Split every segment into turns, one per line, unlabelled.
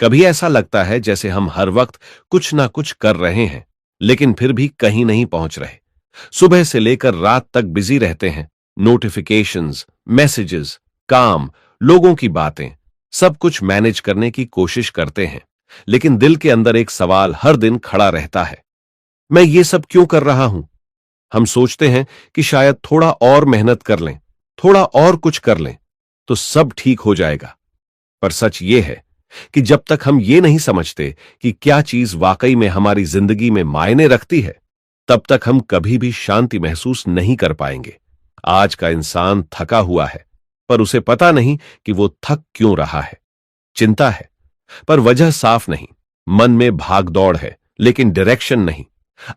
कभी ऐसा लगता है जैसे हम हर वक्त कुछ ना कुछ कर रहे हैं, लेकिन फिर भी कहीं नहीं पहुंच रहे। सुबह से लेकर रात तक बिजी रहते हैं। नोटिफिकेशंस, मैसेजेस, काम, लोगों की बातें, सब कुछ मैनेज करने की कोशिश करते हैं, लेकिन दिल के अंदर एक सवाल हर दिन खड़ा रहता है, मैं ये सब क्यों कर रहा हूं? हम सोचते हैं कि शायद थोड़ा और मेहनत कर लें, थोड़ा और कुछ कर लें, तो सब ठीक हो जाएगा। पर सच ये है कि जब तक हम ये नहीं समझते कि क्या चीज वाकई में हमारी जिंदगी में मायने रखती है, तब तक हम कभी भी शांति महसूस नहीं कर पाएंगे। आज का इंसान थका हुआ है, पर उसे पता नहीं कि वो थक क्यों रहा है। चिंता है, पर वजह साफ नहीं। मन में भाग दौड़ है, लेकिन डायरेक्शन नहीं।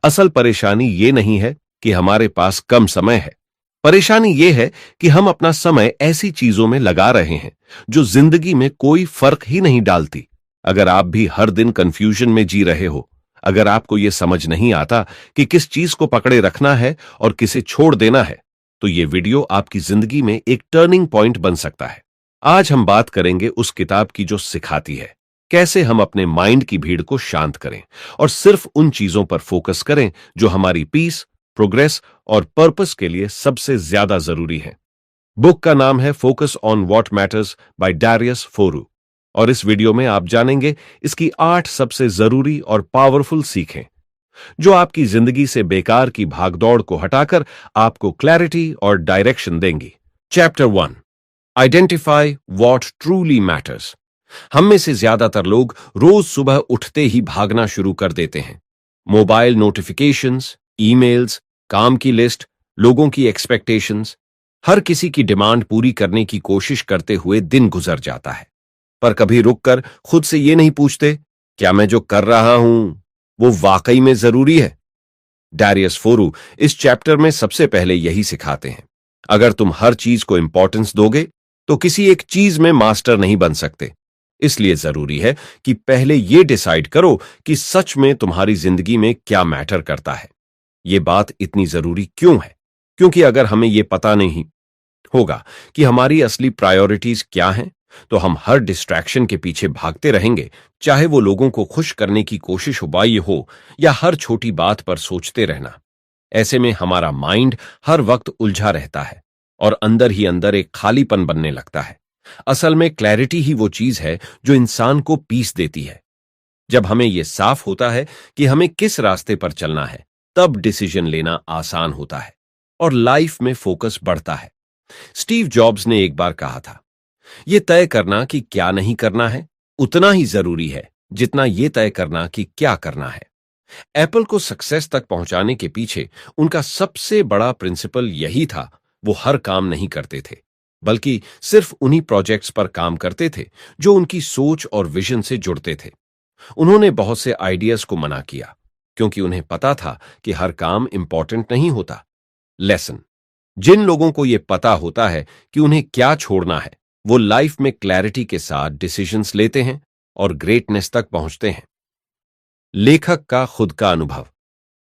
असल परेशानी ये नहीं है कि हमारे पास कम समय है। परेशानी ये है कि हम अपना समय ऐसी चीजों में लगा रहे हैं जो जिंदगी में कोई फर्क ही नहीं डालती। अगर आप भी हर दिन कंफ्यूजन में जी रहे हो, अगर आपको यह समझ नहीं आता कि किस चीज को पकड़े रखना है और किसे छोड़ देना है, तो यह वीडियो आपकी जिंदगी में एक टर्निंग पॉइंट बन सकता है। आज हम बात करेंगे उस किताब की जो सिखाती है कैसे हम अपने माइंड की भीड़ को शांत करें और सिर्फ उन चीजों पर फोकस करें जो हमारी पीस, प्रोग्रेस और पर्पस के लिए सबसे ज्यादा जरूरी है। बुक का नाम है focus on what matters by Darius Foroux, और इस वीडियो में आप जानेंगे इसकी 8 सबसे जरूरी और पावरफुल सीखें जो आपकी जिंदगी से बेकार की भागदौड़ को हटाकर आपको क्लैरिटी और डायरेक्शन देंगी। Chapter 1, identify what truly matters. हम में से ज्यादातर लोग रोज सुबह उठते ही भागना शुरू कर देते हैं। मोबाइल नोटिफिकेशंस, ईमेल्स, काम की लिस्ट, लोगों की एक्सपेक्टेशंस, हर किसी की डिमांड पूरी करने की कोशिश करते हुए दिन गुजर जाता है। पर कभी रुककर खुद से ये नहीं पूछते, क्या मैं जो कर रहा हूं वो वाकई में जरूरी है? डैरियस फोरू इस चैप्टर में सबसे पहले यही सिखाते हैं। अगर तुम हर चीज को इंपॉर्टेंस दोगे तो किसी एक चीज में मास्टर नहीं बन सकते। इसलिए जरूरी है कि पहले यह डिसाइड करो कि सच में तुम्हारी जिंदगी में क्या मैटर करता है। यह बात इतनी जरूरी क्यों है? क्योंकि अगर हमें यह पता नहीं होगा कि हमारी असली प्रायोरिटीज क्या हैं, तो हम हर डिस्ट्रैक्शन के पीछे भागते रहेंगे, चाहे वो लोगों को खुश करने की कोशिश हो या हर छोटी बात पर सोचते रहना। ऐसे में हमारा माइंड हर वक्त उलझा रहता है और अंदर ही अंदर एक खालीपन बनने लगता है। असल में क्लैरिटी ही वो चीज है जो इंसान को पीस देती है। जब हमें यह साफ होता है कि हमें किस रास्ते पर चलना है, तब डिसीजन लेना आसान होता है और लाइफ में फोकस बढ़ता है। स्टीव जॉब्स ने एक बार कहा था, यह तय करना कि क्या नहीं करना है उतना ही जरूरी है जितना यह तय करना कि क्या करना है। एप्पल को सक्सेस तक पहुंचाने के पीछे उनका सबसे बड़ा प्रिंसिपल यही था। वो हर काम नहीं करते थे, बल्कि सिर्फ उन्हीं प्रोजेक्ट्स पर काम करते थे जो उनकी सोच और विजन से जुड़ते थे। उन्होंने बहुत से आइडियाज को मना किया क्योंकि उन्हें पता था कि हर काम इंपॉर्टेंट नहीं होता। लेसन, जिन लोगों को यह पता होता है कि उन्हें क्या छोड़ना है, वो लाइफ में क्लैरिटी के साथ डिसीजंस लेते हैं और ग्रेटनेस तक पहुंचते हैं। लेखक का खुद का अनुभव।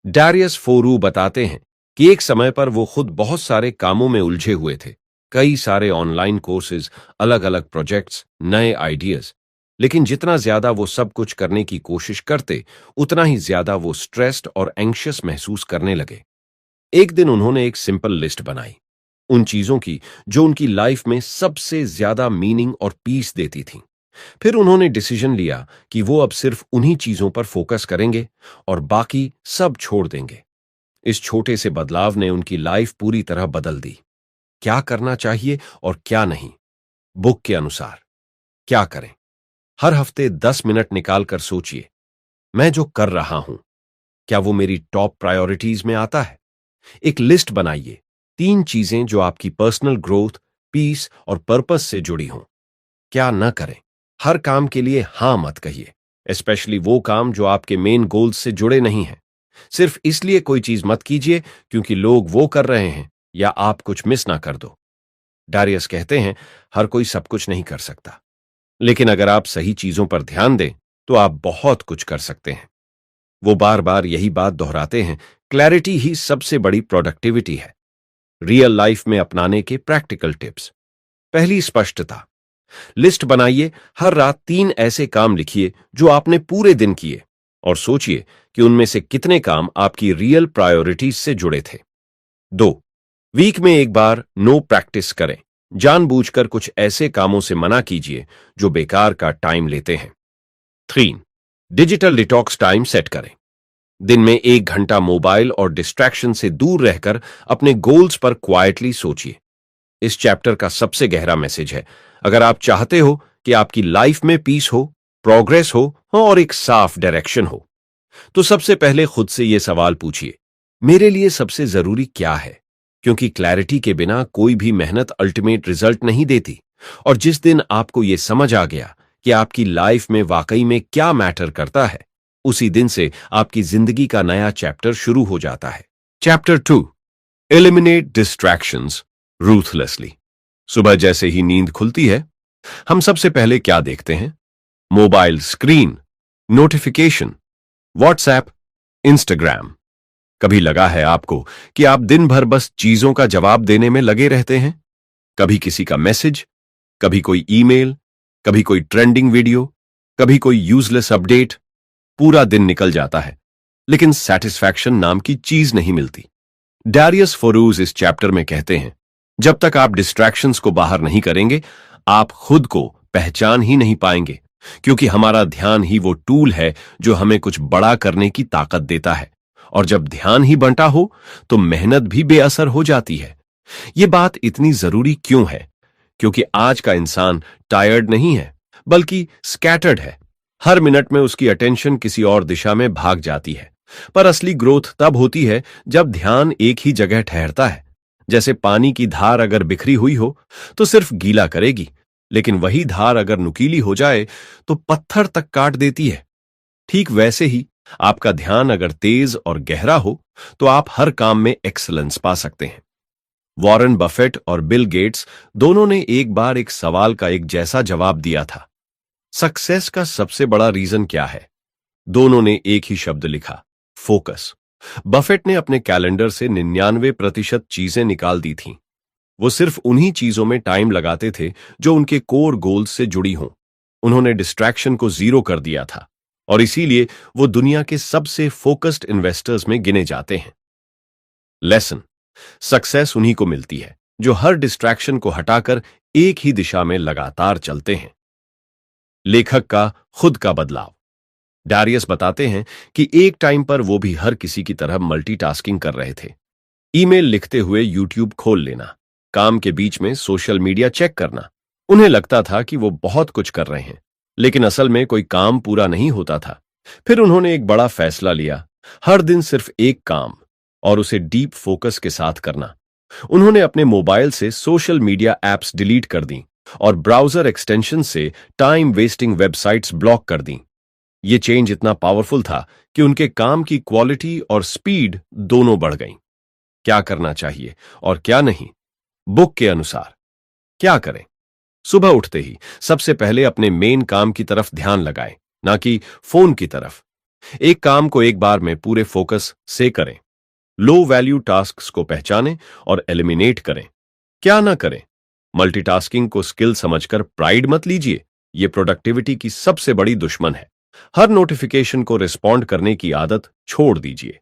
डैरियस फोरू बताते हैं कि एक समय पर वो खुद बहुत सारे कामों में उलझे हुए थे, कई सारे ऑनलाइन कोर्सेज, अलग अलग प्रोजेक्ट्स, नए आइडियाज। लेकिन जितना ज्यादा वो सब कुछ करने की कोशिश करते, उतना ही ज्यादा वो स्ट्रेस्ड और एंग्शियस महसूस करने लगे। एक दिन उन्होंने एक सिंपल लिस्ट बनाई उन चीजों की जो उनकी लाइफ में सबसे ज्यादा मीनिंग और पीस देती थी। फिर उन्होंने डिसीजन लिया कि वो अब सिर्फ उन्हीं चीजों पर फोकस करेंगे और बाकी सब छोड़ देंगे। इस छोटे से बदलाव ने उनकी लाइफ पूरी तरह बदल दी। क्या करना चाहिए और क्या नहीं। बुक के अनुसार क्या करें? हर हफ्ते 10 मिनट निकालकर सोचिए, मैं जो कर रहा हूं क्या वो मेरी टॉप प्रायोरिटीज में आता है? एक लिस्ट बनाइए, 3 चीजें जो आपकी पर्सनल ग्रोथ, पीस और पर्पस से जुड़ी हों। क्या न करें? हर काम के लिए हां मत कहिए, स्पेशली वो काम जो आपके मेन गोल्स से जुड़े नहीं हैं। सिर्फ इसलिए कोई चीज मत कीजिए क्योंकि लोग वो कर रहे हैं या आप कुछ मिस ना कर दो। डैरियस कहते हैं, हर कोई सब कुछ नहीं कर सकता, लेकिन अगर आप सही चीजों पर ध्यान दें तो आप बहुत कुछ कर सकते हैं। वो बार बार यही बात दोहराते हैं, क्लैरिटी ही सबसे बड़ी प्रोडक्टिविटी है। रियल लाइफ में अपनाने के प्रैक्टिकल टिप्स। पहली, स्पष्टता। लिस्ट बनाइए, हर रात 3 ऐसे काम लिखिए जो आपने पूरे दिन किए और सोचिए कि उनमें से कितने काम आपकी रियल प्रायोरिटीज से जुड़े थे। 2. वीक में एक बार नो प्रैक्टिस करें। जानबूझकर कुछ ऐसे कामों से मना कीजिए जो बेकार का टाइम लेते हैं। 3. डिजिटल डिटॉक्स टाइम सेट करें। दिन में 1 घंटा मोबाइल और डिस्ट्रैक्शन से दूर रहकर अपने गोल्स पर क्वाइटली सोचिए। इस चैप्टर का सबसे गहरा मैसेज है, अगर आप चाहते हो कि आपकी लाइफ में पीस हो, प्रोग्रेस हो और एक साफ डायरेक्शन हो, तो सबसे पहले खुद से यह सवाल पूछिए, मेरे लिए सबसे जरूरी क्या है? क्योंकि क्लैरिटी के बिना कोई भी मेहनत अल्टीमेट रिजल्ट नहीं देती। और जिस दिन आपको यह समझ आ गया कि आपकी लाइफ में वाकई में क्या मैटर करता है, उसी दिन से आपकी जिंदगी का नया चैप्टर शुरू हो जाता है। Chapter 2, eliminate distractions ruthlessly. सुबह जैसे ही नींद खुलती है, हम सबसे पहले क्या देखते हैं? Mobile screen, notification, WhatsApp, Instagram. कभी लगा है आपको कि आप दिन भर बस चीजों का जवाब देने में लगे रहते हैं? कभी किसी का मैसेज, कभी कोई ईमेल, कभी कोई ट्रेंडिंग वीडियो, कभी कोई यूजलेस अपडेट। पूरा दिन निकल जाता है, लेकिन सेटिस्फैक्शन नाम की चीज नहीं मिलती। डैरियस फोरूज इस चैप्टर में कहते हैं, जब तक आप डिस्ट्रैक्शंस को बाहर नहीं करेंगे, आप खुद को पहचान ही नहीं पाएंगे, क्योंकि हमारा ध्यान ही वो टूल है जो हमें कुछ बड़ा करने की ताकत देता है। और जब ध्यान ही बंटा हो, तो मेहनत भी बेअसर हो जाती है। ये बात इतनी जरूरी क्यों है? क्योंकि आज का इंसान टायर्ड नहीं है, बल्कि स्कैटर्ड है। हर मिनट में उसकी अटेंशन किसी और दिशा में भाग जाती है। पर असली ग्रोथ तब होती है जब ध्यान एक ही जगह ठहरता है। जैसे पानी की धार अगर बिखरी हुई हो तो सिर्फ गीला करेगी, लेकिन वही धार अगर नुकीली हो जाए तो पत्थर तक काट देती है। ठीक वैसे ही आपका ध्यान अगर तेज और गहरा हो तो आप हर काम में एक्सीलेंस पा सकते हैं। वॉरेन बफेट और बिल गेट्स दोनों ने एक बार एक सवाल का एक जैसा जवाब दिया था, सक्सेस का सबसे बड़ा रीजन क्या है? दोनों ने एक ही शब्द लिखा, फोकस। बफेट ने अपने कैलेंडर से 99% चीजें निकाल दी थीं। वो सिर्फ उन्हीं चीजों में टाइम लगाते थे जो उनके कोर गोल्स से जुड़ी हों। उन्होंने डिस्ट्रैक्शन को 0 कर दिया था और इसीलिए वो दुनिया के सबसे फोकस्ड इन्वेस्टर्स में गिने जाते हैं। लेसन, सक्सेस उन्हीं को मिलती है जो हर डिस्ट्रैक्शन को हटाकर एक ही दिशा में लगातार चलते हैं। लेखक का खुद का बदलाव। डैरियस बताते हैं कि एक टाइम पर वो भी हर किसी की तरह मल्टीटास्किंग कर रहे थे। ईमेल लिखते हुए यूट्यूब खोल लेना, काम के बीच में सोशल मीडिया चेक करना। उन्हें लगता था कि वो बहुत कुछ कर रहे हैं, लेकिन असल में कोई काम पूरा नहीं होता था। फिर उन्होंने एक बड़ा फैसला लिया, हर दिन सिर्फ एक काम, और उसे डीप फोकस के साथ करना। उन्होंने अपने मोबाइल से सोशल मीडिया एप्स डिलीट कर दी और ब्राउजर एक्सटेंशन से टाइम वेस्टिंग वेबसाइट्स ब्लॉक कर दी। ये चेंज इतना पावरफुल था कि उनके काम की क्वालिटी और स्पीड दोनों बढ़ गईं। क्या करना चाहिए और क्या नहीं? बुक के अनुसार क्या करें? सुबह उठते ही सबसे पहले अपने मेन काम की तरफ ध्यान लगाएं, ना कि फोन की तरफ। एक काम को एक बार में पूरे फोकस से करें। लो वैल्यू टास्क्स को पहचानें और एलिमिनेट करें। क्या ना करें? मल्टीटास्किंग को स्किल समझकर प्राइड मत लीजिए, यह प्रोडक्टिविटी की सबसे बड़ी दुश्मन है। हर नोटिफिकेशन को रिस्पॉन्ड करने की आदत छोड़ दीजिए।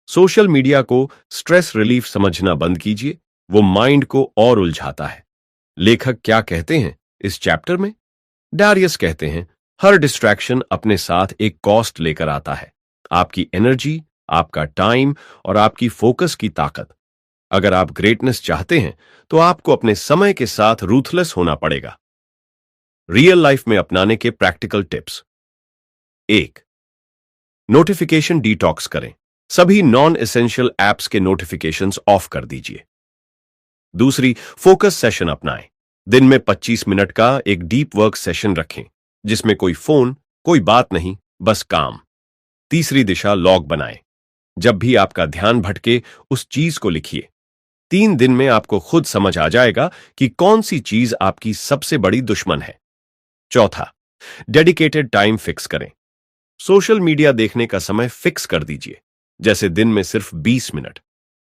सोशल मीडिया को स्ट्रेस रिलीफ समझना बंद कीजिए, वो माइंड को और उलझाता है। लेखक क्या कहते हैं इस चैप्टर में? डैरियस कहते हैं, हर डिस्ट्रैक्शन अपने साथ एक कॉस्ट लेकर आता है, आपकी एनर्जी, आपका टाइम और आपकी फोकस की ताकत। अगर आप ग्रेटनेस चाहते हैं तो आपको अपने समय के साथ रूथलेस होना पड़ेगा। रियल लाइफ में अपनाने के प्रैक्टिकल टिप्स। 1. नोटिफिकेशन डिटॉक्स करें, सभी नॉन एसेंशियल एप्स के नोटिफिकेशंस ऑफ कर दीजिए। दूसरी, फोकस सेशन अपनाएं, दिन में 25 मिनट का एक डीप वर्क सेशन रखें जिसमें कोई फोन, कोई बात नहीं, बस काम। तीसरी दिशा, लॉग बनाएं, जब भी आपका ध्यान भटके उस चीज को लिखिए। 3 दिन में आपको खुद समझ आ जाएगा कि कौन सी चीज आपकी सबसे बड़ी दुश्मन है। चौथा, डेडिकेटेड टाइम फिक्स करें, सोशल मीडिया देखने का समय फिक्स कर दीजिए, जैसे दिन में सिर्फ 20 मिनट।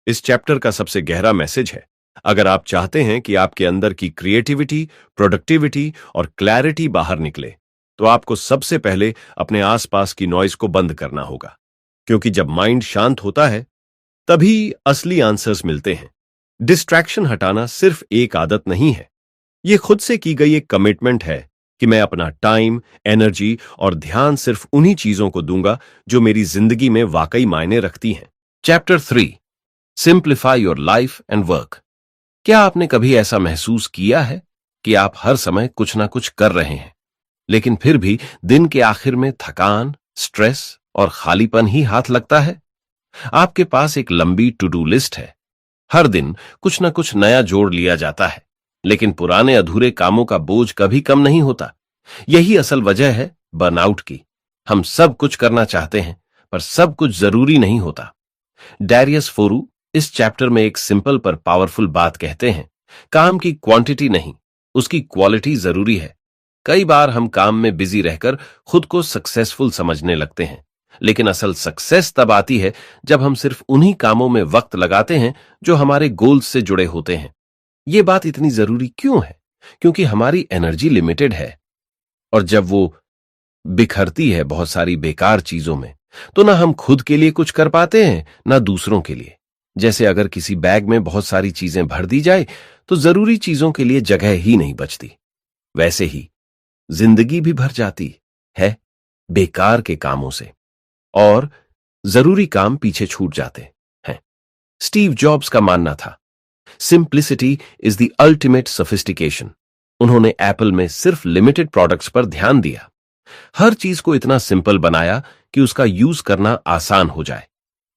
इस चैप्टर का सबसे गहरा मैसेज है, अगर आप चाहते हैं कि आपके अंदर की क्रिएटिविटी, प्रोडक्टिविटी और क्लैरिटी बाहर निकले, तो आपको सबसे पहले अपने आसपास की नॉइज को बंद करना होगा, क्योंकि जब माइंड शांत होता है तभी असली आंसर्स मिलते हैं। डिस्ट्रैक्शन हटाना सिर्फ एक आदत नहीं है, यह खुद से की गई एक कमिटमेंट है कि मैं अपना टाइम, एनर्जी और ध्यान सिर्फ उन्हीं चीजों को दूंगा जो मेरी जिंदगी में वाकई मायने रखती हैं। Chapter 3, simplify your life and work. क्या आपने कभी ऐसा महसूस किया है कि आप हर समय कुछ ना कुछ कर रहे हैं, लेकिन फिर भी दिन के आखिर में थकान, स्ट्रेस और खालीपन ही हाथ लगता है? आपके पास एक लंबी टू डू लिस्ट है, हर दिन कुछ ना कुछ नया जोड़ लिया जाता है, लेकिन पुराने अधूरे कामों का बोझ कभी कम नहीं होता। यही असल वजह है बर्नआउट की। हम सब कुछ करना चाहते हैं, पर सब कुछ जरूरी नहीं होता। डैरियस फोरू इस चैप्टर में एक सिंपल पर पावरफुल बात कहते हैं, काम की क्वांटिटी नहीं, उसकी क्वालिटी जरूरी है। कई बार हम काम में बिजी रहकर खुद को सक्सेसफुल समझने लगते हैं, लेकिन असल सक्सेस तब आती है जब हम सिर्फ उन्हीं कामों में वक्त लगाते हैं जो हमारे गोल्स से जुड़े होते हैं। ये बात इतनी जरूरी क्यों है? क्योंकि हमारी एनर्जी लिमिटेड है, और जब वो बिखरती है बहुत सारी बेकार चीजों में, तो ना हम खुद के लिए कुछ कर पाते हैं ना दूसरों के लिए। जैसे अगर किसी बैग में बहुत सारी चीजें भर दी जाए तो जरूरी चीजों के लिए जगह ही नहीं बचती। वैसे ही जिंदगी भी भर जाती है बेकार के कामों से, और जरूरी काम पीछे छूट जाते हैं। स्टीव जॉब्स का मानना था, simplicity is the ultimate sophistication. उन्होंने एप्पल में सिर्फ लिमिटेड प्रोडक्ट्स पर ध्यान दिया, हर चीज को इतना सिंपल बनाया कि उसका यूज करना आसान हो जाए।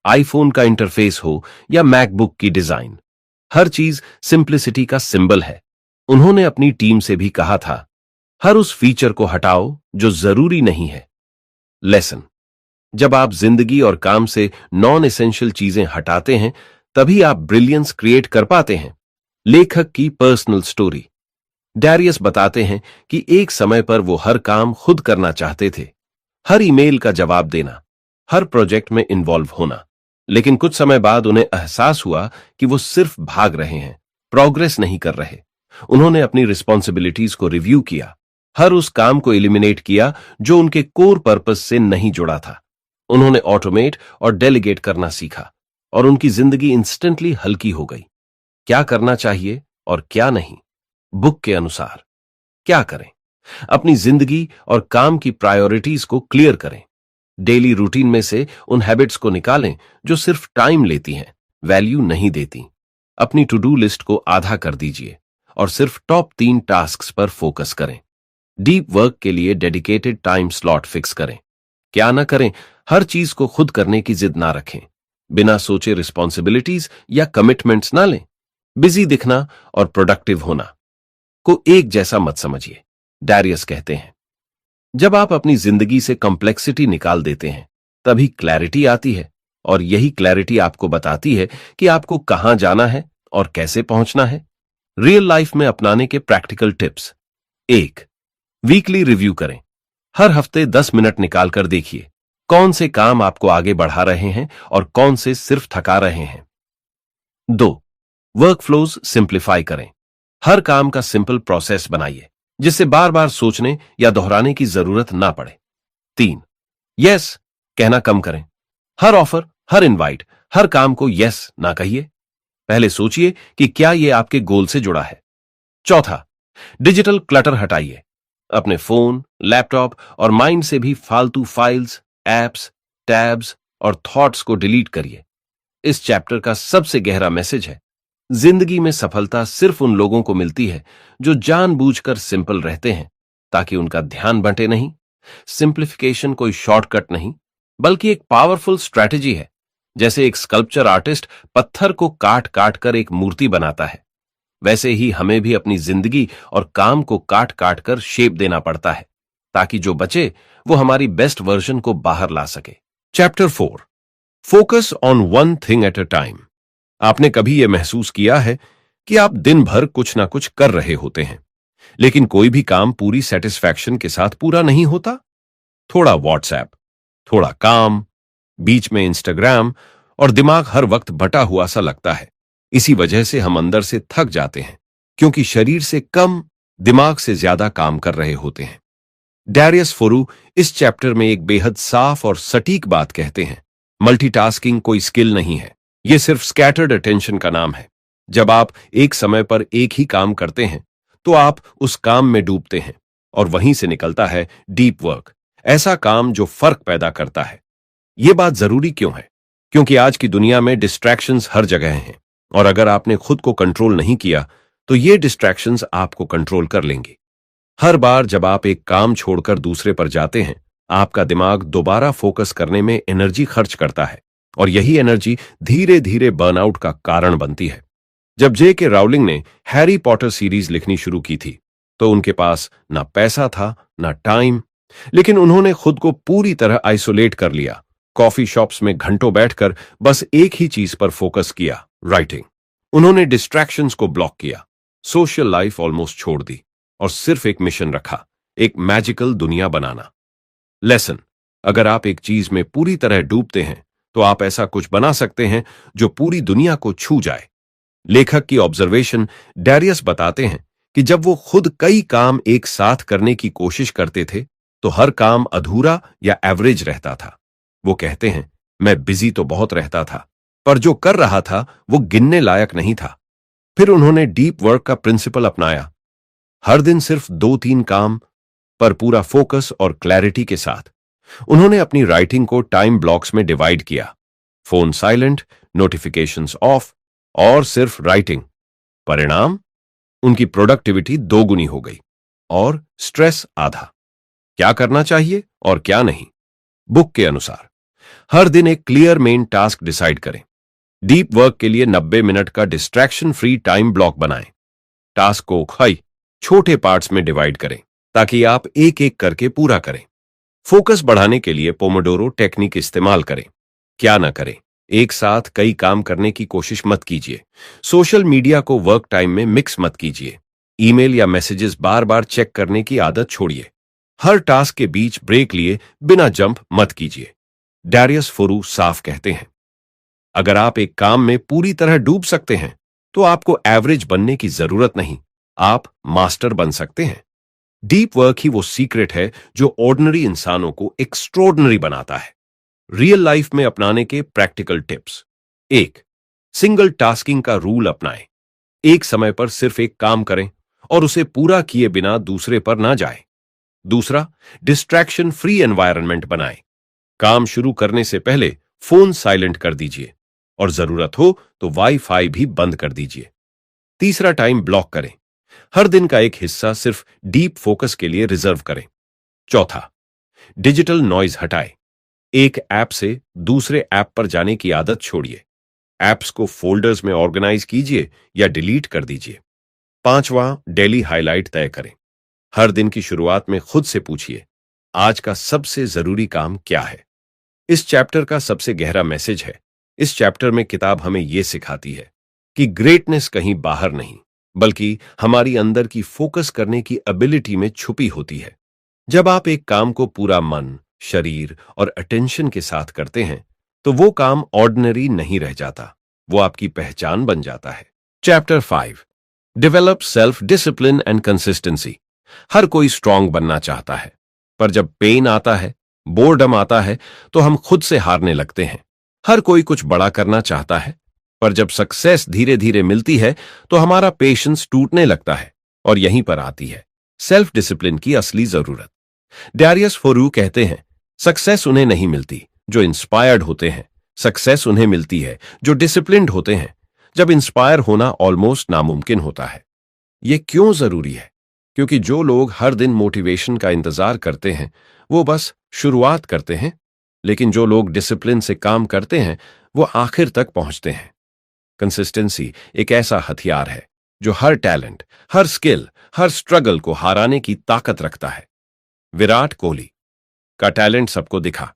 आईफोन का इंटरफेस हो या मैकबुक की डिजाइन, हर चीज सिंप्लिसिटी का सिंबल है। उन्होंने अपनी टीम से भी कहा था, हर उस फीचर को हटाओ जो जरूरी नहीं है। लेसन, जब आप जिंदगी और काम से नॉन एसेंशियल चीजें हटाते हैं, तभी आप ब्रिलियंस क्रिएट कर पाते हैं। लेखक की पर्सनल स्टोरी। डैरियस बताते हैं कि एक समय पर वो हर काम खुद करना चाहते थे, हर ईमेल का जवाब देना, हर प्रोजेक्ट में इन्वॉल्व होना। लेकिन कुछ समय बाद उन्हें एहसास हुआ कि वो सिर्फ भाग रहे हैं, प्रोग्रेस नहीं कर रहे। उन्होंने अपनी रिस्पॉन्सिबिलिटीज को रिव्यू किया, हर उस काम को एलिमिनेट किया जो उनके कोर पर्पस से नहीं जुड़ा था। उन्होंने ऑटोमेट और डेलीगेट करना सीखा, और उनकी जिंदगी इंस्टेंटली हल्की हो गई। क्या करना चाहिए और क्या नहीं? बुक के अनुसार क्या करें? अपनी जिंदगी और काम की प्रायोरिटीज को क्लियर करें। डेली रूटीन में से उन हैबिट्स को निकालें जो सिर्फ टाइम लेती हैं, वैल्यू नहीं देती। अपनी टू डू लिस्ट को आधा कर दीजिए और सिर्फ टॉप 3 टास्क्स पर फोकस करें। डीप वर्क के लिए डेडिकेटेड टाइम स्लॉट फिक्स करें। क्या ना करें, हर चीज को खुद करने की जिद ना रखें। बिना सोचे रिस्पॉन्सिबिलिटीज या कमिटमेंट्स ना लें। बिजी दिखना और प्रोडक्टिव होना को एक जैसा मत समझिए। डैरियस कहते हैं, जब आप अपनी जिंदगी से कॉम्प्लेक्सिटी निकाल देते हैं, तभी क्लैरिटी आती है, और यही क्लैरिटी आपको बताती है कि आपको कहां जाना है और कैसे पहुंचना है। रियल लाइफ में अपनाने के प्रैक्टिकल टिप्स। 1, वीकली रिव्यू करें। हर हफ्ते 10 मिनट निकालकर देखिए कौन से काम आपको आगे बढ़ा रहे हैं और कौन से सिर्फ थका रहे हैं। 2, वर्क फ्लोज सिंप्लीफाई करें। हर काम का सिंपल प्रोसेस बनाइए, जिससे बार बार सोचने या दोहराने की जरूरत ना पड़े। 3, यस कहना कम करें। हर ऑफर, हर इनवाइट, हर काम को यस ना कहिए। पहले सोचिए कि क्या यह आपके गोल से जुड़ा है। 4, डिजिटल क्लटर हटाइए। अपने फोन, लैपटॉप और माइंड से भी फालतू फाइल्स, एप्स, टैब्स और थॉट्स को डिलीट करिए। इस चैप्टर का सबसे गहरा मैसेज है, जिंदगी में सफलता सिर्फ उन लोगों को मिलती है जो जानबूझकर सिंपल रहते हैं, ताकि उनका ध्यान बंटे नहीं। सिंप्लीफिकेशन कोई शॉर्टकट नहीं, बल्कि एक पावरफुल स्ट्रैटेजी है। जैसे एक स्कल्पचर आर्टिस्ट पत्थर को काट काट कर एक मूर्ति बनाता है, वैसे ही हमें भी अपनी जिंदगी और काम को काट काट कर शेप देना पड़ता है, ताकि जो बचे वो हमारी बेस्ट वर्जन को बाहर ला सके। Chapter 4, focus on one thing at a time. आपने कभी यह महसूस किया है कि आप दिन भर कुछ ना कुछ कर रहे होते हैं, लेकिन कोई भी काम पूरी सेटिस्फैक्शन के साथ पूरा नहीं होता? थोड़ा व्हाट्सएप, थोड़ा काम, बीच में इंस्टाग्राम, और दिमाग हर वक्त बटा हुआ सा लगता है। इसी वजह से हम अंदर से थक जाते हैं, क्योंकि शरीर से कम दिमाग से ज्यादा काम कर रहे होते हैं। डैरियस फोरू इस चैप्टर में एक बेहद साफ और सटीक बात कहते हैं। मल्टीटास्किंग कोई स्किल नहीं है, यह सिर्फ स्कैटर्ड अटेंशन का नाम है। जब आप एक समय पर एक ही काम करते हैं तो आप उस काम में डूबते हैं और वहीं से निकलता है डीप वर्क, ऐसा काम जो फर्क पैदा करता है। यह बात जरूरी क्यों है? क्योंकि आज की दुनिया में डिस्ट्रैक्शंस हर जगह हैं, और अगर आपने खुद को कंट्रोल नहीं किया तो ये डिस्ट्रैक्शंस आपको कंट्रोल कर लेंगे। हर बार जब आप एक काम छोड़कर दूसरे पर जाते हैं, आपका दिमाग दोबारा फोकस करने में एनर्जी खर्च करता है, और यही एनर्जी धीरे धीरे बर्नआउट का कारण बनती है। जब J.K. राउलिंग ने हैरी पॉटर सीरीज लिखनी शुरू की थी तो उनके पास ना पैसा था ना टाइम, लेकिन उन्होंने खुद को पूरी तरह आइसोलेट कर लिया। कॉफी शॉप्स में घंटों बैठकर बस एक ही चीज पर फोकस किया, राइटिंग। उन्होंने डिस्ट्रैक्शंस को ब्लॉक किया, सोशल लाइफ ऑलमोस्ट छोड़ दी और सिर्फ एक मिशन रखा, एक मैजिकल दुनिया बनाना। लेसन: अगर आप एक चीज में पूरी तरह डूबते हैं तो आप ऐसा कुछ बना सकते हैं जो पूरी दुनिया को छू जाए। लेखक की ऑब्जर्वेशन डैरियस बताते हैं कि जब वो खुद कई काम एक साथ करने की कोशिश करते थे तो हर काम अधूरा या एवरेज रहता था। वो कहते हैं, मैं बिजी तो बहुत रहता था, पर जो कर रहा था वो गिनने लायक नहीं था। फिर उन्होंने डीप वर्क का प्रिंसिपल अपनाया। हर दिन सिर्फ 2-3 काम पर पूरा फोकस और क्लैरिटी के साथ। उन्होंने अपनी राइटिंग को टाइम ब्लॉक्स में डिवाइड किया, फोन साइलेंट, नोटिफिकेशंस ऑफ और सिर्फ राइटिंग। परिणाम, उनकी प्रोडक्टिविटी 2 गुनी हो गई और स्ट्रेस आधा। क्या करना चाहिए और क्या नहीं? बुक के अनुसार हर दिन एक क्लियर मेन टास्क डिसाइड करें। डीप वर्क के लिए 90 मिनट का डिस्ट्रैक्शन फ्री टाइम ब्लॉक बनाएं। टास्क को छोटे पार्ट्स में डिवाइड करें ताकि आप एक एक करके पूरा करें। फोकस बढ़ाने के लिए पोमोडोरो टेक्निक इस्तेमाल करें। क्या ना करें? एक साथ कई काम करने की कोशिश मत कीजिए। सोशल मीडिया को वर्क टाइम में मिक्स मत कीजिए। ईमेल या मैसेजेस बार बार चेक करने की आदत छोड़िए। हर टास्क के बीच ब्रेक लिए बिना जंप मत कीजिए। डैरियस फोरू साफ कहते हैं, अगर आप एक काम में पूरी तरह डूब सकते हैं तो आपको एवरेज बनने की जरूरत नहीं, आप मास्टर बन सकते हैं। डीप वर्क ही वो सीक्रेट है जो ऑर्डिनरी इंसानों को एक्स्ट्रॉर्डिनरी बनाता है। रियल लाइफ में अपनाने के प्रैक्टिकल टिप्स: 1. सिंगल टास्किंग का रूल अपनाएं। एक समय पर सिर्फ एक काम करें और उसे पूरा किए बिना दूसरे पर ना जाएं। 2. डिस्ट्रैक्शन फ्री एनवायरनमेंट बनाएं। काम शुरू करने से पहले फोन साइलेंट कर दीजिए और जरूरत हो तो वाईफाई भी बंद कर दीजिए। 3. टाइम ब्लॉक करें। हर दिन का एक हिस्सा सिर्फ डीप फोकस के लिए रिजर्व करें। 4. डिजिटल नॉइज हटाएं। एक ऐप से दूसरे ऐप पर जाने की आदत छोड़िए। ऐप्स को फोल्डर्स में ऑर्गेनाइज कीजिए या डिलीट कर दीजिए। 5. डेली हाइलाइट तय करें। हर दिन की शुरुआत में खुद से पूछिए, आज का सबसे जरूरी काम क्या है? इस चैप्टर का सबसे गहरा मैसेज है। इस चैप्टर में किताब हमें यह सिखाती है कि ग्रेटनेस कहीं बाहर नहीं, बल्कि हमारी अंदर की फोकस करने की एबिलिटी में छुपी होती है। जब आप एक काम को पूरा मन, शरीर और अटेंशन के साथ करते हैं तो वो काम ऑर्डिनरी नहीं रह जाता, वो आपकी पहचान बन जाता है। Chapter 5, develop self discipline and consistency. हर कोई स्ट्रांग बनना चाहता है, पर जब पेन आता है, बोर्डम आता है तो हम खुद से हारने लगते हैं। हर कोई कुछ बड़ा करना चाहता है, पर जब सक्सेस धीरे धीरे मिलती है तो हमारा पेशेंस टूटने लगता है, और यहीं पर आती है सेल्फ डिसिप्लिन की असली जरूरत। डैरियस फोरू कहते हैं, सक्सेस उन्हें नहीं मिलती जो इंस्पायर्ड होते हैं, सक्सेस उन्हें मिलती है जो डिसिप्लिन्ड होते हैं। जब इंस्पायर होना ऑलमोस्ट नामुमकिन होता है। यह क्यों जरूरी है? क्योंकि जो लोग हर दिन मोटिवेशन का इंतजार करते हैं वो बस शुरुआत करते हैं, लेकिन जो लोग डिसिप्लिन से काम करते हैं वो आखिर तक पहुंचते हैं। कंसिस्टेंसी एक ऐसा हथियार है जो हर टैलेंट, हर स्किल, हर स्ट्रगल को हराने की ताकत रखता है। विराट कोहली का टैलेंट सबको दिखा,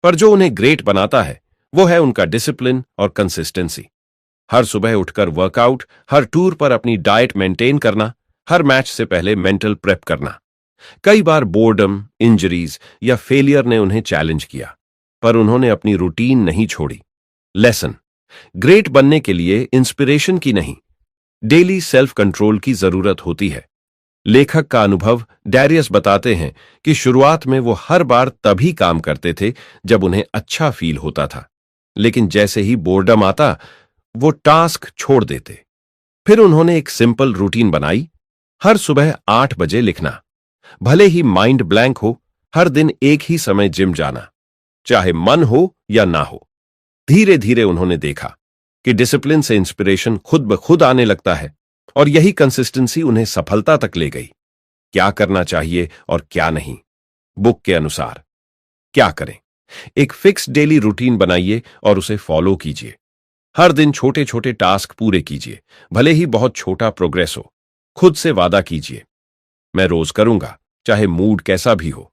पर जो उन्हें ग्रेट बनाता है वो है उनका डिसिप्लिन और कंसिस्टेंसी। हर सुबह उठकर वर्कआउट, हर टूर पर अपनी डाइट मेंटेन करना, हर मैच से पहले मेंटल प्रेप करना। कई बार बोर्डम, इंजरीज या फेलियर ने उन्हें चैलेंज किया, पर उन्होंने अपनी रूटीन नहीं छोड़ी। लेसन: ग्रेट बनने के लिए इंस्पिरेशन की नहीं, डेली सेल्फ कंट्रोल की जरूरत होती है। लेखक का अनुभव डैरियस बताते हैं कि शुरुआत में वो हर बार तभी काम करते थे जब उन्हें अच्छा फील होता था, लेकिन जैसे ही बोर्डम आता वो टास्क छोड़ देते। फिर उन्होंने एक सिंपल रूटीन बनाई, हर सुबह 8 बजे लिखना, भले ही माइंड ब्लैंक हो, हर दिन एक ही समय जिम जाना, चाहे मन हो या ना हो। धीरे धीरे उन्होंने देखा कि डिसिप्लिन से इंस्पिरेशन खुद ब खुद आने लगता है, और यही कंसिस्टेंसी उन्हें सफलता तक ले गई। क्या करना चाहिए और क्या नहीं, बुक के अनुसार क्या करें? एक फिक्स डेली रूटीन बनाइए और उसे फॉलो कीजिए। हर दिन छोटे छोटे टास्क पूरे कीजिए, भले ही बहुत छोटा प्रोग्रेस हो। खुद से वादा कीजिए, मैं रोज करूंगा, चाहे मूड कैसा भी हो।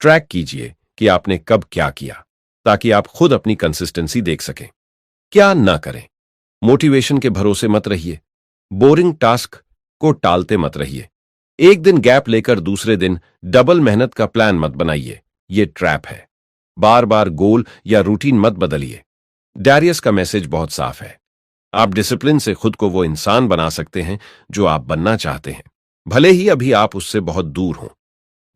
ट्रैक कीजिए कि आपने कब क्या किया, ताकि आप खुद अपनी कंसिस्टेंसी देख सकें। क्या ना करें? मोटिवेशन के भरोसे मत रहिए, बोरिंग टास्क को टालते मत रहिए। एक दिन गैप लेकर दूसरे दिन डबल मेहनत का प्लान मत बनाइए, ये ट्रैप है। बार बार गोल या रूटीन मत बदलिए। डैरियस का मैसेज बहुत साफ है, आप डिसिप्लिन से खुद को वो इंसान बना सकते हैं जो आप बनना चाहते हैं, भले ही अभी आप उससे बहुत दूर हों।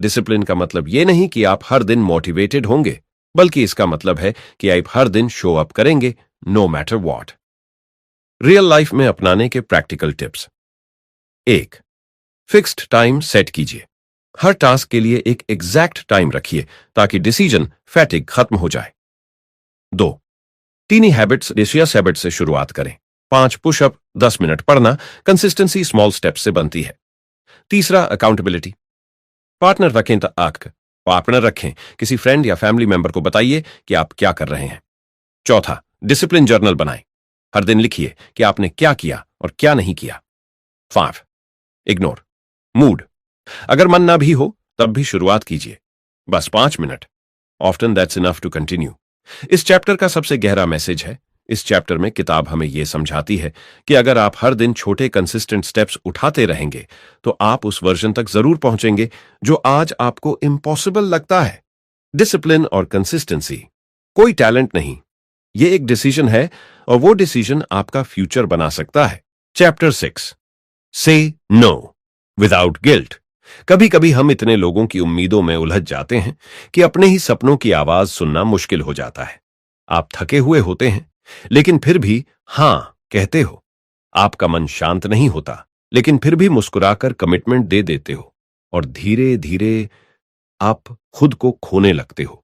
डिसिप्लिन का मतलब ये नहीं कि आप हर दिन मोटिवेटेड होंगे, बल्कि इसका मतलब है कि आप हर दिन शो अप करेंगे, no matter what. Real life में अपनाने के practical tips. 1. Fixed time set कीजिए। हर टास्क के लिए एक एग्जैक्ट टाइम रखिए ताकि डिसीजन फैटिग खत्म हो जाए। 2. टीनी हैबिट्स डेशियस हैबिट से शुरुआत करें। 5 पुशअप, 10 मिनट पढ़ना। कंसिस्टेंसी स्मॉल स्टेप्स से बनती है। 3. अकाउंटेबिलिटी। पार्टनर रखें, किसी फ्रेंड या फैमिली मेंबर को बताइए कि आप क्या कर रहे हैं। 4. डिसिप्लिन जर्नल बनाएं। हर दिन लिखिए कि आपने क्या किया और क्या नहीं किया। 5. Ignore mood. अगर मन ना भी हो तब भी शुरुआत कीजिए, बस 5 minute. Often that's enough to continue. इस चैप्टर का सबसे गहरा मैसेज है। इस चैप्टर में किताब हमें यह समझाती है कि अगर आप हर दिन छोटे कंसिस्टेंट स्टेप्स उठाते रहेंगे तो आप उस वर्जन तक जरूर पहुंचेंगे जो आज आपको इम्पॉसिबल लगता है। डिसिप्लिन और कंसिस्टेंसी कोई टैलेंट नहीं, ये एक डिसीजन है, और वो डिसीजन आपका फ्यूचर बना सकता है। चैप्टर 6, से नो विदाउट गिल्ट। कभी कभी हम इतने लोगों की उम्मीदों में उलझ जाते हैं कि अपने ही सपनों की आवाज सुनना मुश्किल हो जाता है। आप थके हुए होते हैं, लेकिन फिर भी हां कहते हो। आपका मन शांत नहीं होता, लेकिन फिर भी मुस्कुराकर कमिटमेंट दे देते हो, और धीरे धीरे आप खुद को खोने लगते हो।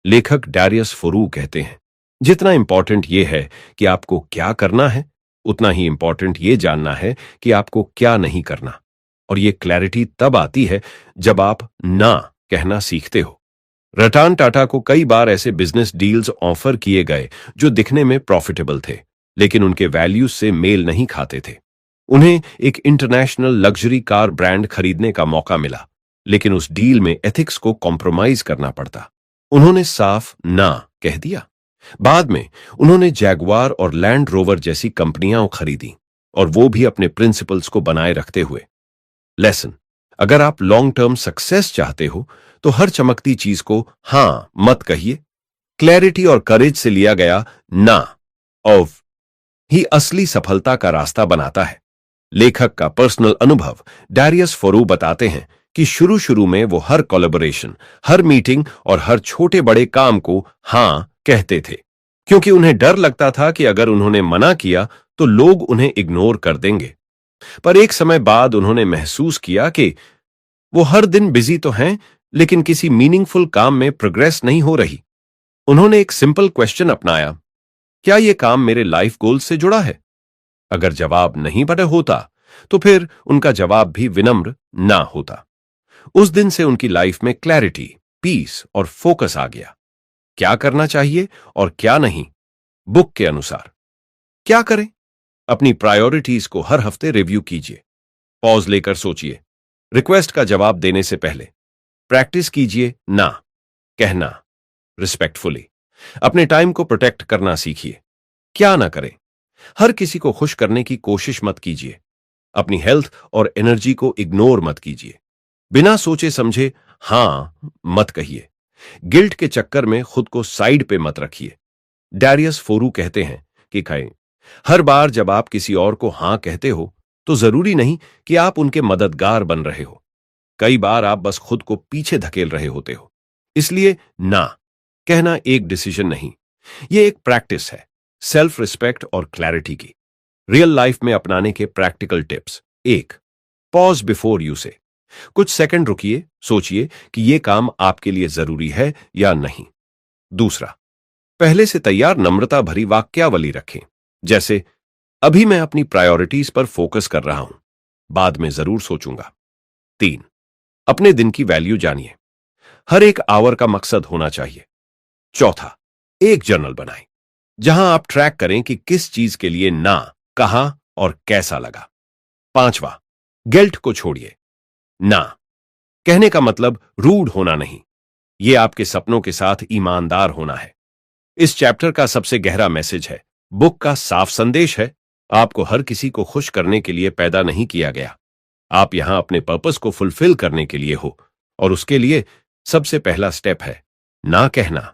लेखक डैरियस फोरू कहते हैं, जितना इंपॉर्टेंट यह है कि आपको क्या करना है, उतना ही इंपॉर्टेंट यह जानना है कि आपको क्या नहीं करना। और यह क्लैरिटी तब आती है जब आप ना कहना सीखते हो। रतन टाटा को कई बार ऐसे बिजनेस डील्स ऑफर किए गए जो दिखने में प्रॉफिटेबल थे, लेकिन उनके वैल्यूज से मेल नहीं खाते थे। उन्हें एक इंटरनेशनल लग्जरी कार ब्रांड खरीदने का मौका मिला, लेकिन उस डील में एथिक्स को कॉम्प्रोमाइज करना पड़ता। उन्होंने साफ ना कह दिया। बाद में उन्होंने जैगवार और लैंड रोवर जैसी कंपनियां खरीदी, और वो भी अपने प्रिंसिपल्स को बनाए रखते हुए। लेसन, अगर आप लॉन्ग टर्म सक्सेस चाहते हो तो हर चमकती चीज को हां मत कहिए। क्लैरिटी और करेज से लिया गया ना ऑफ ही असली सफलता का रास्ता बनाता है। लेखक का पर्सनल अनुभव डैरियस फोरू बताते हैं कि शुरू शुरू में वो हर कोलैबोरेशन, हर मीटिंग और हर छोटे बड़े काम को हां कहते थे, क्योंकि उन्हें डर लगता था कि अगर उन्होंने मना किया तो लोग उन्हें इग्नोर कर देंगे। पर एक समय बाद उन्होंने महसूस किया कि वो हर दिन बिजी तो हैं, लेकिन किसी मीनिंगफुल काम में प्रोग्रेस नहीं हो रही। उन्होंने एक सिंपल क्वेश्चन अपनाया, क्या यह काम मेरे लाइफ गोल से जुड़ा है? अगर जवाब नहीं बड़ा होता तो फिर उनका जवाब भी विनम्र ना होता। उस दिन से उनकी लाइफ में क्लैरिटी, पीस और फोकस आ गया। क्या करना चाहिए और क्या नहीं, बुक के अनुसार क्या करें? अपनी प्रायोरिटीज को हर हफ्ते रिव्यू कीजिए। पॉज लेकर सोचिए। रिक्वेस्ट का जवाब देने से पहले प्रैक्टिस कीजिए ना कहना रिस्पेक्टफुली। अपने टाइम को प्रोटेक्ट करना सीखिए। क्या ना करें? हर किसी को खुश करने की कोशिश मत कीजिए। अपनी हेल्थ और एनर्जी को इग्नोर मत कीजिए। बिना सोचे समझे हां मत कहिए। गिल्ट के चक्कर में खुद को साइड पे मत रखिए। डैरियस फोरू कहते हैं के खाएं। हर बार जब आप किसी और को हां कहते हो तो जरूरी नहीं कि आप उनके मददगार बन रहे हो। कई बार आप बस खुद को पीछे धकेल रहे होते हो। इसलिए ना कहना एक डिसीजन नहीं, यह एक प्रैक्टिस है, सेल्फ रिस्पेक्ट और क्लैरिटी की। रियल लाइफ में अपनाने के प्रैक्टिकल टिप्स। एक, पॉज बिफोर यू से। कुछ सेकंड रुकिए, सोचिए कि यह काम आपके लिए जरूरी है या नहीं। दूसरा, पहले से तैयार नम्रता भरी वाक्यावली रखें, जैसे अभी मैं अपनी प्रायोरिटीज पर फोकस कर रहा हूं, बाद में जरूर सोचूंगा। तीन, अपने दिन की वैल्यू जानिए, हर एक आवर का मकसद होना चाहिए। चौथा, एक जर्नल बनाएं जहां आप ट्रैक करें कि किस चीज के लिए ना कहा और कैसा लगा। पांचवा, गिल्ट को छोड़िए। ना कहने का मतलब रूड होना नहीं, यह आपके सपनों के साथ ईमानदार होना है। इस चैप्टर का सबसे गहरा मैसेज है, बुक का साफ संदेश है, आपको हर किसी को खुश करने के लिए पैदा नहीं किया गया। आप यहां अपने पर्पस को फुलफिल करने के लिए हो, और उसके लिए सबसे पहला स्टेप है ना कहना,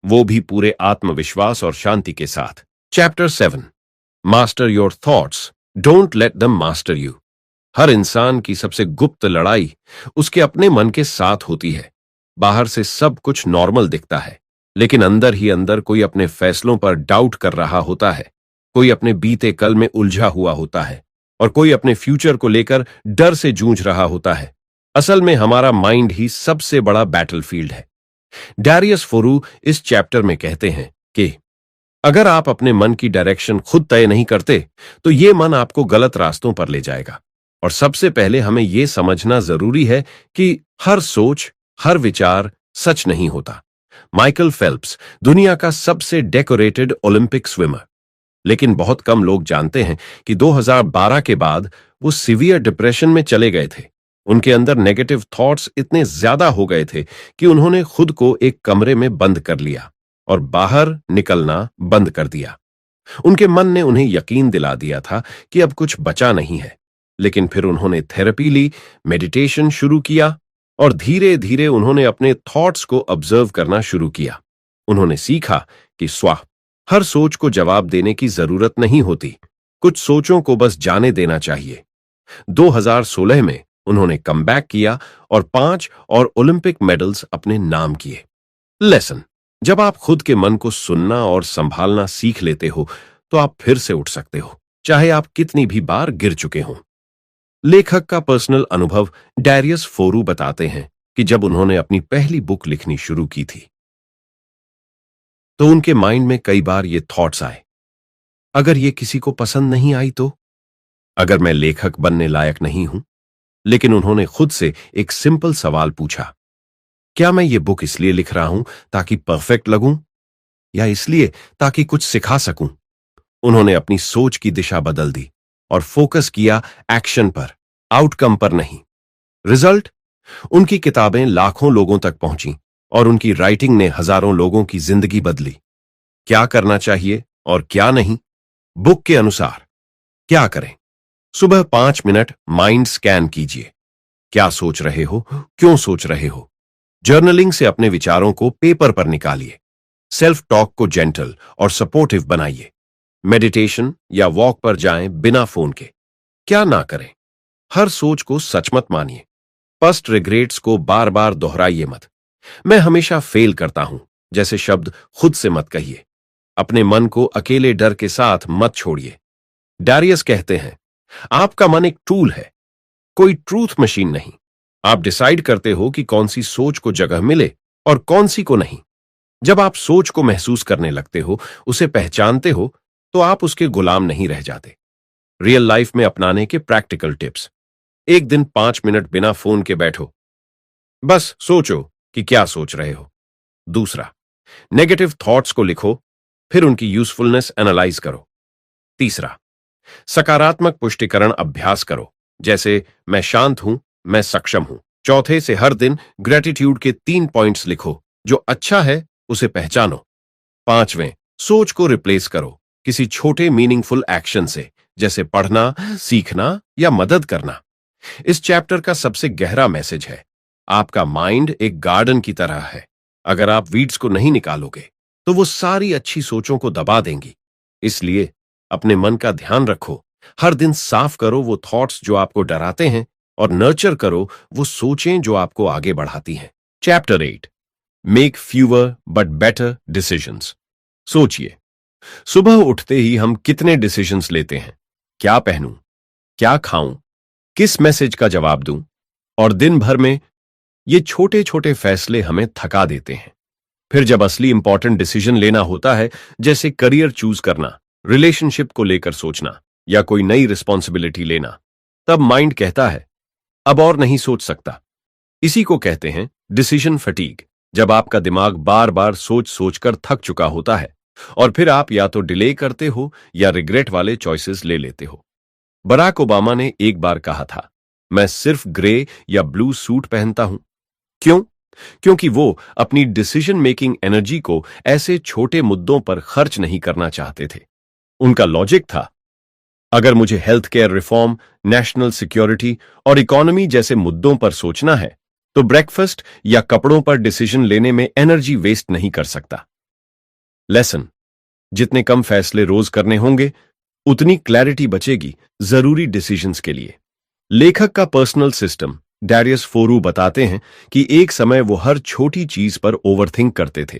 वो भी पूरे आत्मविश्वास और शांति के साथ। Chapter 7, master your thoughts, don't let them master you. हर इंसान की सबसे गुप्त लड़ाई उसके अपने मन के साथ होती है। बाहर से सब कुछ नॉर्मल दिखता है, लेकिन अंदर ही अंदर कोई अपने फैसलों पर डाउट कर रहा होता है, कोई अपने बीते कल में उलझा हुआ होता है, और कोई अपने फ्यूचर को लेकर डर से जूझ रहा होता है। असल में हमारा माइंड ही सबसे बड़ा बैटलफील्ड है। डैरियस फोरू इस चैप्टर में कहते हैं कि अगर आप अपने मन की डायरेक्शन खुद तय नहीं करते तो ये मन आपको गलत रास्तों पर ले जाएगा। और सबसे पहले हमें यह समझना जरूरी है कि हर सोच, हर विचार सच नहीं होता। माइकल फेल्प्स दुनिया का सबसे डेकोरेटेड ओलंपिक स्विमर, लेकिन बहुत कम लोग जानते हैं कि 2012 के बाद वो सीवियर डिप्रेशन में चले गए थे। उनके अंदर नेगेटिव थॉट्स इतने ज्यादा हो गए थे कि उन्होंने खुद को एक कमरे में बंद कर लिया और बाहर निकलना बंद कर दिया। उनके मन ने उन्हें यकीन दिला दिया था कि अब कुछ बचा नहीं है, लेकिन फिर उन्होंने थेरेपी ली, मेडिटेशन शुरू किया, और धीरे धीरे उन्होंने अपने थॉट्स को ऑब्जर्व करना शुरू किया। उन्होंने सीखा कि हर सोच को जवाब देने की जरूरत नहीं होती, कुछ सोचों को बस जाने देना चाहिए। 2016 में उन्होंने कमबैक किया और 5 और ओलंपिक मेडल्स अपने नाम किए। लेसन, जब आप खुद के मन को सुनना और संभालना सीख लेते हो तो आप फिर से उठ सकते हो, चाहे आप कितनी भी बार गिर चुके हों। लेखक का पर्सनल अनुभव डैरियस फोरू बताते हैं कि जब उन्होंने अपनी पहली बुक लिखनी शुरू की थी तो उनके माइंड में कई बार ये थॉट्स आए, अगर ये किसी को पसंद नहीं आई तो, अगर मैं लेखक बनने लायक नहीं हूं। लेकिन उन्होंने खुद से एक सिंपल सवाल पूछा, क्या मैं ये बुक इसलिए लिख रहा हूं ताकि परफेक्ट लगूं, या इसलिए ताकि कुछ सिखा सकूं? उन्होंने अपनी सोच की दिशा बदल दी और फोकस किया एक्शन पर, आउटकम पर नहीं। रिजल्ट, उनकी किताबें लाखों लोगों तक पहुंची और उनकी राइटिंग ने हजारों लोगों की जिंदगी बदली। क्या करना चाहिए और क्या नहीं? बुक के अनुसार क्या करें? सुबह 5 मिनट माइंड स्कैन कीजिए। क्या सोच रहे हो, क्यों सोच रहे हो? जर्नलिंग से अपने विचारों को पेपर पर निकालिए। सेल्फ टॉक को जेंटल और सपोर्टिव बनाइए। मेडिटेशन या वॉक पर जाएं बिना फोन के। क्या ना करें? हर सोच को सच मत मानिए। पास्ट रिग्रेट्स को बार बार दोहराइए मत। मैं हमेशा फेल करता हूं जैसे शब्द खुद से मत कहिए। अपने मन को अकेले डर के साथ मत छोड़िए। डैरियस कहते हैं, आपका मन एक टूल है, कोई ट्रूथ मशीन नहीं। आप डिसाइड करते हो कि कौन सी सोच को जगह मिले और कौन सी को नहीं। जब आप सोच को महसूस करने लगते हो, उसे पहचानते हो, तो आप उसके गुलाम नहीं रह जाते। रियल लाइफ में अपनाने के प्रैक्टिकल टिप्स। एक दिन 5 मिनट बिना फोन के बैठो, बस सोचो कि क्या सोच रहे हो। दूसरा, नेगेटिव थॉट्स को लिखो, फिर उनकी यूजफुलनेस एनालाइज करो। तीसरा, सकारात्मक पुष्टिकरण अभ्यास करो, जैसे मैं शांत हूं, मैं सक्षम हूं। चौथे से हर दिन ग्रेटिट्यूड के 3 पॉइंट्स लिखो, जो अच्छा है उसे पहचानो। पांचवें, सोच को रिप्लेस करो किसी छोटे मीनिंगफुल एक्शन से, जैसे पढ़ना, सीखना या मदद करना। इस चैप्टर का सबसे गहरा मैसेज है, आपका माइंड एक गार्डन की तरह है। अगर आप वीड्स को नहीं निकालोगे तो वो सारी अच्छी सोचों को दबा देंगी। इसलिए अपने मन का ध्यान रखो, हर दिन साफ करो वो थॉट्स जो आपको डराते हैं और नर्चर करो वो सोचें जो आपको आगे बढ़ाती हैं। Chapter 8, make fewer but better decisions. सोचिए, सुबह उठते ही हम कितने डिसीजंस लेते हैं? क्या पहनूं, क्या खाऊं, किस मैसेज का जवाब दूं? और दिन भर में ये छोटे छोटे फैसले हमें थका देते हैं। फिर जब असली इंपॉर्टेंट डिसीजन लेना होता है, जैसे करियर चूज करना, रिलेशनशिप को लेकर सोचना या कोई नई रिस्पॉन्सिबिलिटी लेना, तब माइंड कहता है अब और नहीं सोच सकता। इसी को कहते हैं डिसीजन फटीग, जब आपका दिमाग बार बार सोच सोचकर थक चुका होता है और फिर आप या तो डिले करते हो या रिग्रेट वाले चॉइसेस ले लेते हो। बराक ओबामा ने एक बार कहा था, मैं सिर्फ ग्रे या ब्लू सूट पहनता हूं। क्यों? क्योंकि वो अपनी डिसीजन मेकिंग एनर्जी को ऐसे छोटे मुद्दों पर खर्च नहीं करना चाहते थे। उनका लॉजिक था, अगर मुझे health care reform, national security और इकोनॉमी जैसे मुद्दों पर सोचना है तो ब्रेकफास्ट या कपड़ों पर डिसीजन लेने में एनर्जी वेस्ट नहीं कर सकता। लेसन, जितने कम फैसले रोज करने होंगे उतनी क्लैरिटी बचेगी जरूरी डिसीजंस के लिए। लेखक का पर्सनल सिस्टम डैरियस फोरू बताते हैं कि एक समय वो हर छोटी चीज पर ओवरथिंक करते थे।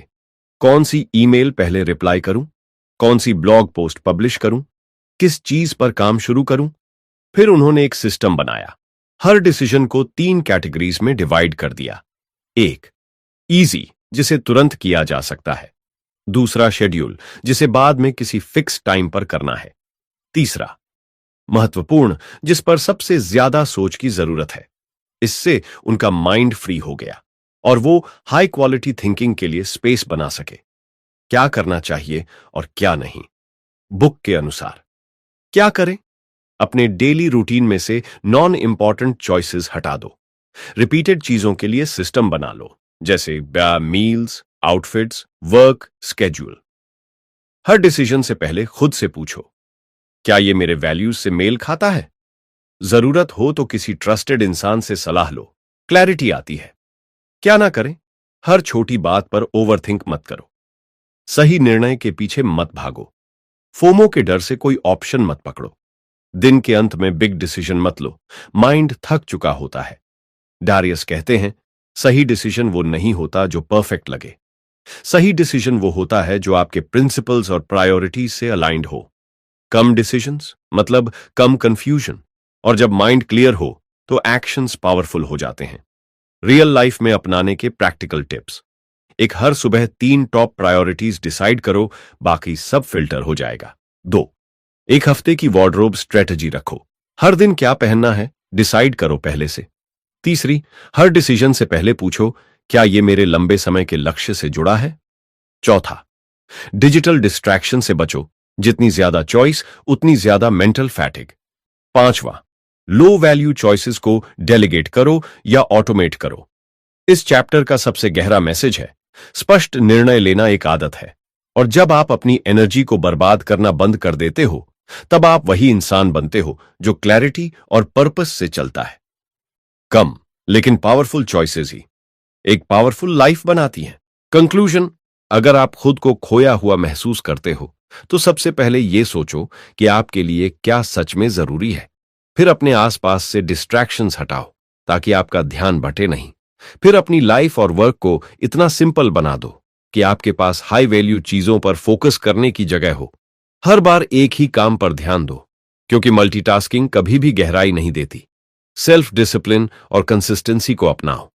कौन सी ईमेल पहले रिप्लाई करूं, कौन सी ब्लॉग पोस्ट पब्लिश करूं, किस चीज पर काम शुरू करूं? फिर उन्होंने एक सिस्टम बनाया, हर डिसीजन को 3 कैटेगरीज में डिवाइड कर दिया। 1, इजी, जिसे तुरंत किया जा सकता है। दूसरा, शेड्यूल, जिसे बाद में किसी फिक्स टाइम पर करना है। तीसरा, महत्वपूर्ण, जिस पर सबसे ज्यादा सोच की जरूरत है। इससे उनका माइंड फ्री हो गया और वो हाई क्वालिटी थिंकिंग के लिए स्पेस बना सके। क्या करना चाहिए और क्या नहीं? बुक के अनुसार क्या करें? अपने डेली रूटीन में से नॉन इंपॉर्टेंट चॉइसेस हटा दो। रिपीटेड चीजों के लिए सिस्टम बना लो, जैसे मील्स, आउटफिट्स, वर्क, स्केड्यूल। हर डिसीजन से पहले खुद से पूछो, क्या ये मेरे वैल्यूज से मेल खाता है? जरूरत हो तो किसी ट्रस्टेड इंसान से सलाह लो, क्लैरिटी आती है। क्या ना करें? हर छोटी बात पर ओवरथिंक मत करो। सही निर्णय के पीछे मत भागो। फोमो के डर से कोई ऑप्शन मत पकड़ो। दिन के अंत में बिग डिसीजन मत लो, माइंड थक चुका होता है। डारियस कहते हैं, सही डिसीजन वो नहीं होता जो परफेक्ट लगे। सही डिसीजन वो होता है जो आपके प्रिंसिपल्स और प्रायोरिटीज से अलाइंड हो। कम डिसीजंस मतलब कम कंफ्यूजन, और जब माइंड क्लियर हो तो एक्शंस पावरफुल हो जाते हैं। रियल लाइफ में अपनाने के प्रैक्टिकल टिप्स। एक, हर सुबह 3 टॉप प्रायोरिटीज डिसाइड करो, बाकी सब फिल्टर हो जाएगा। 2, एक हफ्ते की वार्डरोब स्ट्रेटजी रखो, हर दिन क्या पहनना है डिसाइड करो पहले से। तीसरी, हर डिसीजन से पहले पूछो, क्या यह मेरे लंबे समय के लक्ष्य से जुड़ा है? चौथा, डिजिटल डिस्ट्रैक्शन से बचो, जितनी ज्यादा चॉइस उतनी ज्यादा मेंटल फैटिग। पांचवा, लो वैल्यू चॉइसेस को डेलीगेट करो या ऑटोमेट करो। इस चैप्टर का सबसे गहरा मैसेज है, स्पष्ट निर्णय लेना एक आदत है, और जब आप अपनी एनर्जी को बर्बाद करना बंद कर देते हो तब आप वही इंसान बनते हो जो क्लैरिटी और पर्पस से चलता है। कम लेकिन पावरफुल चॉइसेस ही एक पावरफुल लाइफ बनाती हैं। कंक्लूजन, अगर आप खुद को खोया हुआ महसूस करते हो तो सबसे पहले यह सोचो कि आपके लिए क्या सच में जरूरी है। फिर अपने आसपास से डिस्ट्रैक्शंस हटाओ ताकि आपका ध्यान भटे नहीं। फिर अपनी लाइफ और वर्क को इतना सिंपल बना दो कि आपके पास हाई वैल्यू चीजों पर फोकस करने की जगह हो। हर बार एक ही काम पर ध्यान दो, क्योंकि मल्टीटास्किंग कभी भी गहराई नहीं देती। सेल्फ डिसिप्लिन और कंसिस्टेंसी को अपनाओ,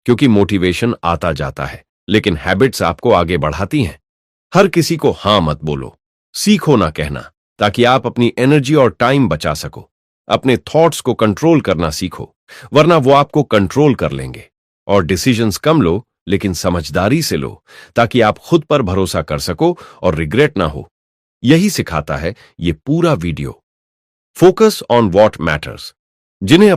क्योंकि मोटिवेशन आता जाता है लेकिन हैबिट्स आपको आगे बढ़ाती हैं। हर किसी को हां मत बोलो, सीखो ना कहना, ताकि आप अपनी एनर्जी और टाइम बचा सको। अपने थॉट्स को कंट्रोल करना सीखो, वरना वो आपको कंट्रोल कर लेंगे। और डिसीजंस कम लो लेकिन समझदारी से लो, ताकि आप खुद पर भरोसा कर सको और रिग्रेट ना हो। यही सिखाता है ये पूरा video. Focus on what matters. जिन्हें